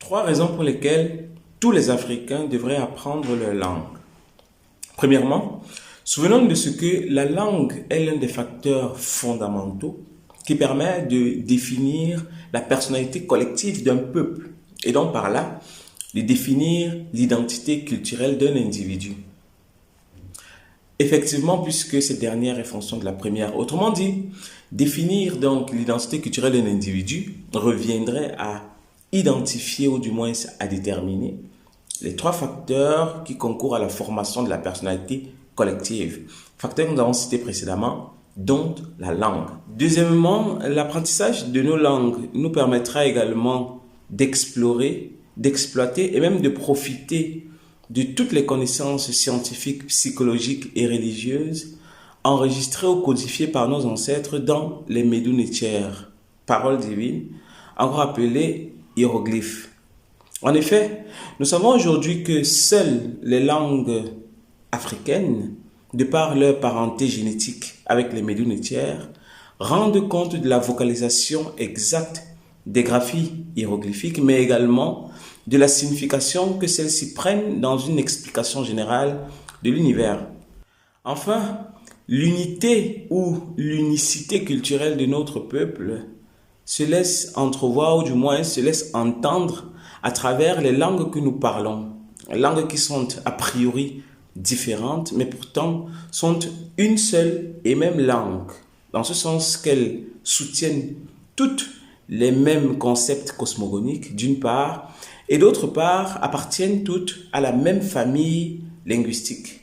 Trois raisons pour lesquelles tous les Africains devraient apprendre leur langue. Premièrement, souvenons-nous de ce que la langue est l'un des facteurs fondamentaux qui permet de définir la personnalité collective d'un peuple et donc par là, de définir l'identité culturelle d'un individu. Effectivement, puisque cette dernière est fonction de la première. Autrement dit, définir donc l'identité culturelle d'un individu reviendrait à identifier ou du moins à déterminer les trois facteurs qui concourent à la formation de la personnalité collective. Facteurs que nous avons cités précédemment, dont la langue. Deuxièmement, l'apprentissage de nos langues nous permettra également d'explorer, d'exploiter et même de profiter de toutes les connaissances scientifiques, psychologiques et religieuses enregistrées ou codifiées par nos ancêtres dans les Medu Neter, paroles divines, encore appelées hiéroglyphes. En effet, nous savons aujourd'hui que seules les langues africaines, de par leur parenté génétique avec les Medu Neter, rendent compte de la vocalisation exacte des graphies hiéroglyphiques, mais également de la signification que celles-ci prennent dans une explication générale de l'univers. Enfin, l'unité ou l'unicité culturelle de notre peuple se laisse entrevoir ou du moins se laisse entendre à travers les langues que nous parlons. Langues qui sont a priori différentes, mais pourtant sont une seule et même langue, dans ce sens qu'elles soutiennent toutes les mêmes concepts cosmogoniques d'une part, et d'autre part appartiennent toutes à la même famille linguistique.